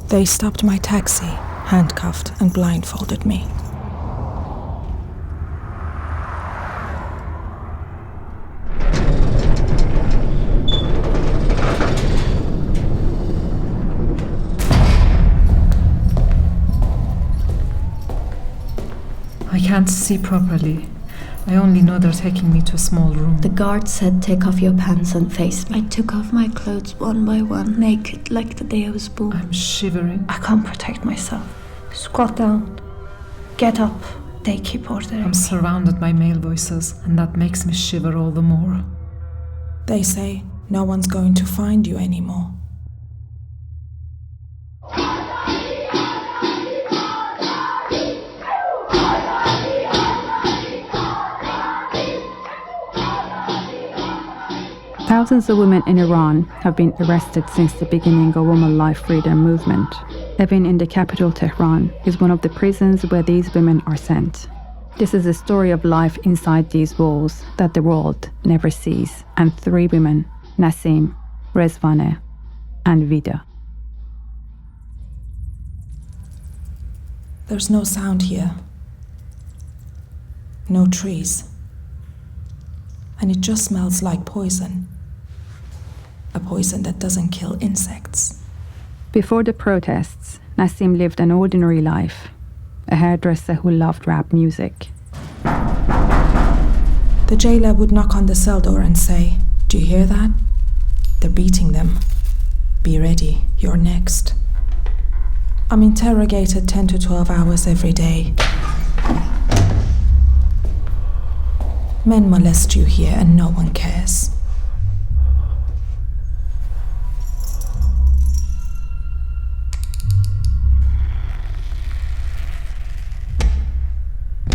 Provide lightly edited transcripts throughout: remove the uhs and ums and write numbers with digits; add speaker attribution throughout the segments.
Speaker 1: They stopped my taxi, handcuffed and blindfolded me.
Speaker 2: I can't see properly. I only know they're taking me to a small room.
Speaker 3: The guard said, take off your pants and face me. I took off my clothes one by one, naked like the day I was born.
Speaker 2: I'm shivering.
Speaker 3: I can't protect myself. Squat down. Get up. They keep ordering
Speaker 2: I'm surrounded by male voices, and that makes me shiver all the more.
Speaker 1: They say no one's going to find you anymore.
Speaker 4: Thousands of women in Iran have been arrested since the beginning of Women Life Freedom movement. Evin in the capital Tehran is one of the prisons where these women are sent. This is a story of life inside these walls that the world never sees, and 3 women, Nasim, Rezvaneh, and Vida.
Speaker 1: There's no sound here. No trees. And it just smells like poison. A poison that doesn't kill insects.
Speaker 4: Before the protests, Nasim lived an ordinary life, a hairdresser who loved rap music.
Speaker 1: The jailer would knock on the cell door and say, "Do you hear that? They're beating them. Be ready, you're next." I'm interrogated 10 to 12 hours every day. Men molest you here and no one cares.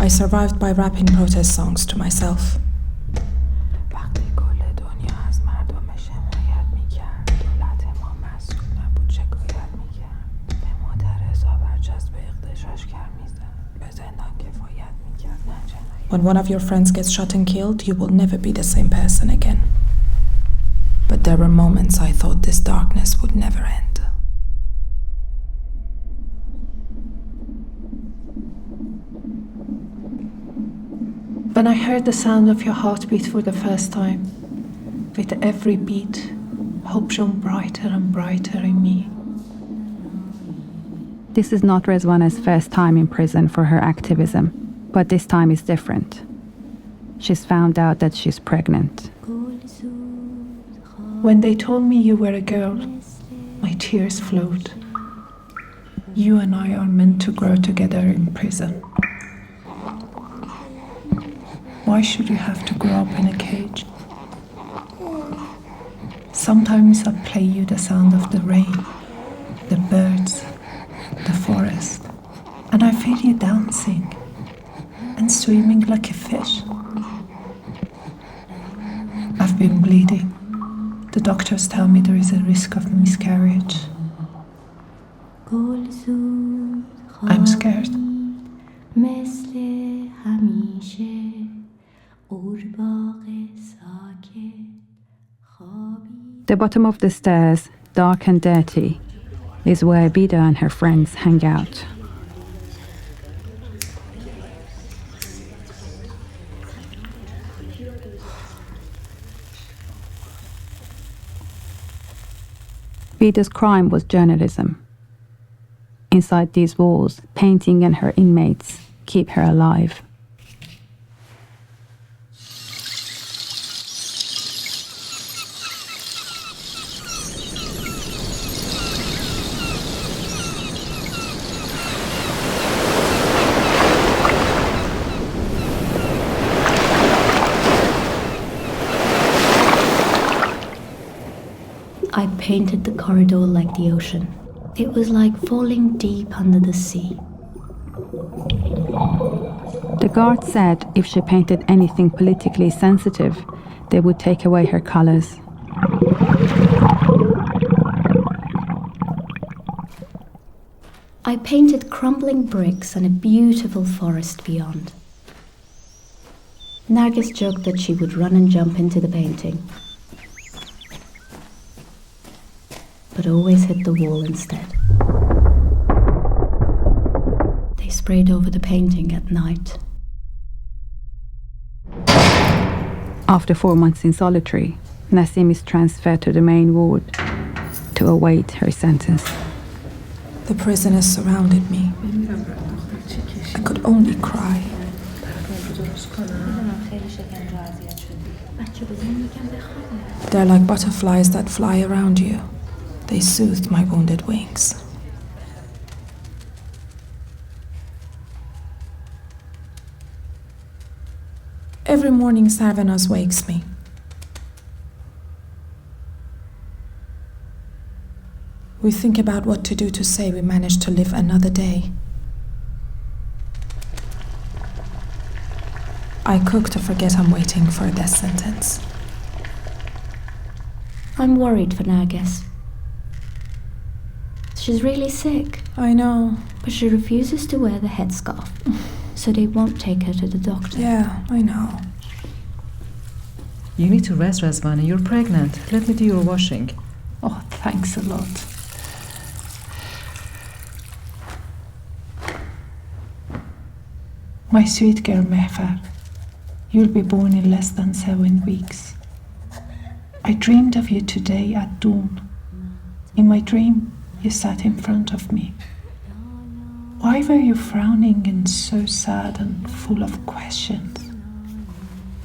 Speaker 1: I survived by rapping protest songs to myself. When one of your friends gets shot and killed, you will never be the same person again. But there were moments I thought this darkness would never end.
Speaker 3: When I heard the sound of your heartbeat for the first time, with every beat, hope shone brighter and brighter in me.
Speaker 4: This is not Rezvaneh's first time in prison for her activism, but this time is different. She's found out that she's pregnant.
Speaker 3: When they told me you were a girl, my tears flowed. You and I are meant to grow together in prison. Why should you have to grow up in a cage? Sometimes I play you the sound of the rain, the birds, the forest, and I feel you dancing and swimming like a fish. I've been bleeding. The doctors tell me there is a risk of miscarriage. I'm scared.
Speaker 4: The bottom of the stairs, dark and dirty, is where Vida and her friends hang out. Vida's crime was journalism. Inside these walls, painting and her inmates keep her alive.
Speaker 3: I painted the corridor like the ocean. It was like falling deep under the sea.
Speaker 4: The guard said if she painted anything politically sensitive, they would take away her colors.
Speaker 5: I painted crumbling bricks and a beautiful forest beyond. Narges joked that she would run and jump into the painting, but always hit the wall instead. They sprayed over the painting at night.
Speaker 4: After 4 months in solitary, Nasim is transferred to the main ward to await her sentence.
Speaker 1: The prisoners surrounded me. I could only cry. They're like butterflies that fly around you. They soothed my wounded wings. Every morning Rezvaneh wakes me. We think about what to do to say we managed to live another day. I cook to forget I'm waiting for a death sentence.
Speaker 5: I'm worried for Narges. She's really sick.
Speaker 1: I know.
Speaker 5: But she refuses to wear the headscarf, so they won't take her to the doctor.
Speaker 1: Yeah, I know.
Speaker 2: You need to rest, Rezvaneh. You're pregnant. Let me do your washing.
Speaker 3: Oh, thanks a lot. My sweet girl Mehfar, you'll be born in less than 7 weeks. I dreamed of you today at dawn. In my dream, you sat in front of me. Why were you frowning and so sad and full of questions?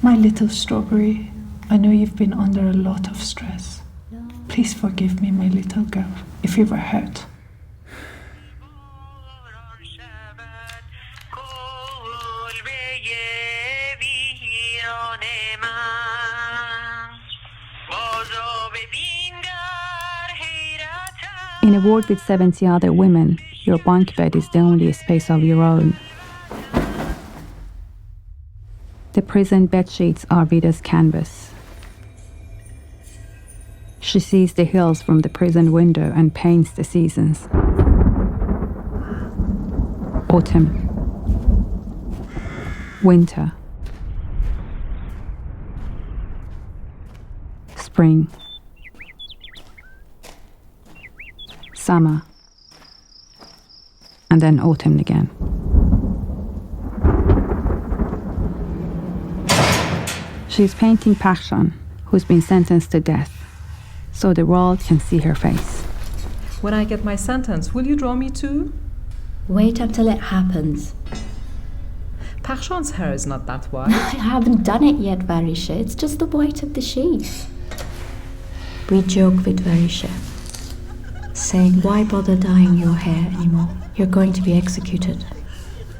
Speaker 3: My little strawberry, I know you've been under a lot of stress. Please forgive me, my little girl, if you were hurt.
Speaker 4: In a ward with 70 other women, your bunk bed is the only space of your own. The prison bed sheets are Vida's canvas. She sees the hills from the prison window and paints the seasons. Autumn. Winter. Spring. Summer. And then autumn again. She's painting Pakshan, who's been sentenced to death, so the world can see her face.
Speaker 2: When I get my sentence, will you draw me too?
Speaker 5: Wait until it happens.
Speaker 2: Pakshan's hair is not that white.
Speaker 5: I haven't done it yet, Varisha. It's just the white of the sheet. We joke with Varisha, saying, why bother dyeing your hair anymore? You're going to be executed.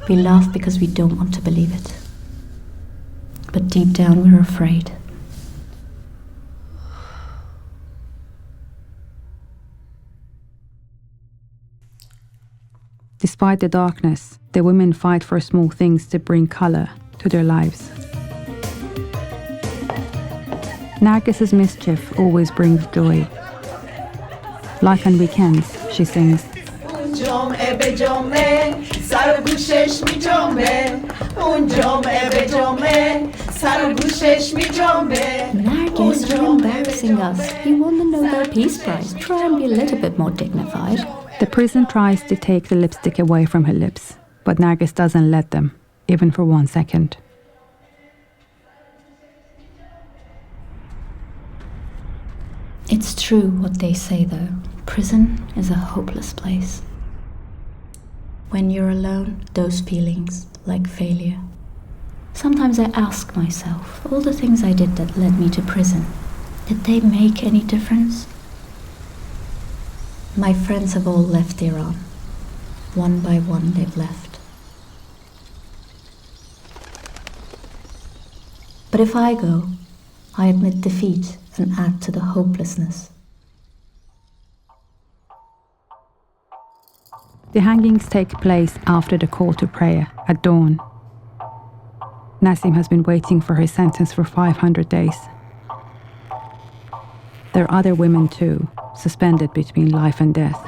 Speaker 5: We laugh because we don't want to believe it. But deep down we're afraid.
Speaker 4: Despite the darkness, the women fight for small things to bring color to their lives. Narges's mischief always brings joy. Like on weekends, she sings.
Speaker 5: Narges, you're embarrassing us. You won the Nobel Peace Prize. Try and be a little bit more dignified.
Speaker 4: The prison tries to take the lipstick away from her lips, but Narges doesn't let them, even for 1 second.
Speaker 5: It's true what they say, though. Prison is a hopeless place. When you're alone, those feelings, like failure. Sometimes I ask myself, all the things I did that led me to prison, did they make any difference? My friends have all left Iran. One by one, they've left. But if I go, I admit defeat and add to the hopelessness.
Speaker 4: The hangings take place after the call to prayer at dawn. Nasim has been waiting for her sentence for 500 days. There are other women too, suspended between life and death.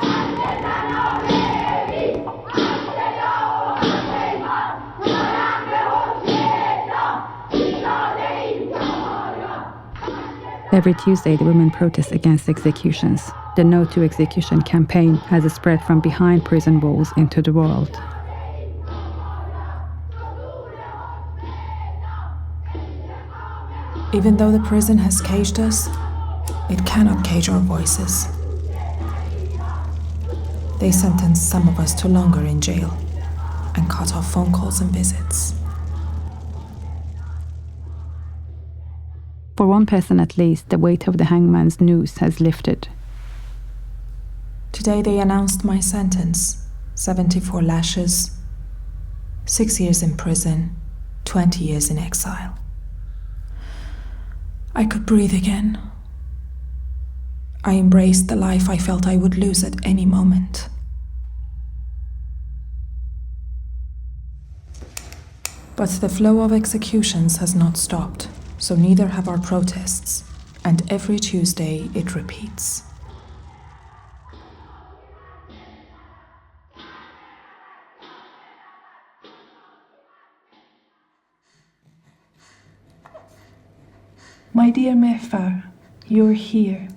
Speaker 4: Every Tuesday, the women protest against executions. The No to Execution campaign has spread from behind prison walls into the world.
Speaker 1: Even though the prison has caged us, it cannot cage our voices. They sentenced some of us to longer in jail and cut off phone calls and visits.
Speaker 4: For one person at least, the weight of the hangman's noose has lifted.
Speaker 1: Today they announced my sentence: 74 lashes, 6 years in prison, 20 years in exile. I could breathe again. I embraced the life I felt I would lose at any moment. But the flow of executions has not stopped, so neither have our protests, and every Tuesday it repeats.
Speaker 3: My dear Mehfar, you're here.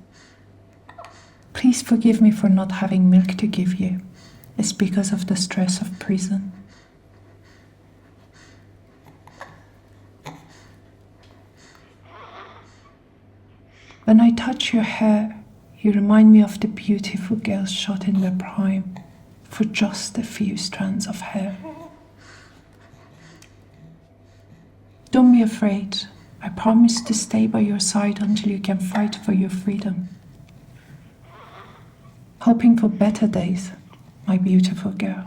Speaker 3: Please forgive me for not having milk to give you. It's because of the stress of prison. When I touch your hair, you remind me of the beautiful girls shot in their prime for just a few strands of hair. Don't be afraid. I promise to stay by your side until you can fight for your freedom. Hoping for better days, my beautiful girl.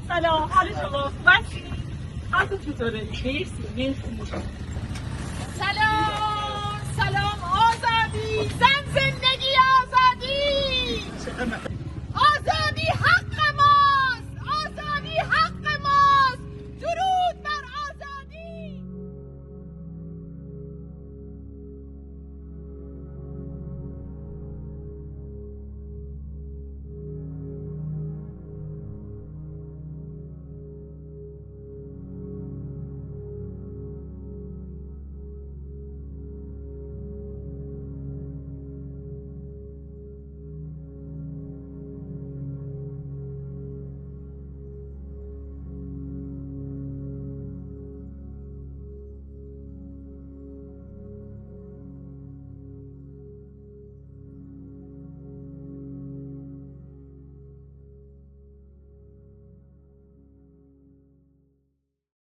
Speaker 6: سلام حال شما خوبی؟ حالتون چطوره؟ مرسی سلام آزادی زن زندگی آزادی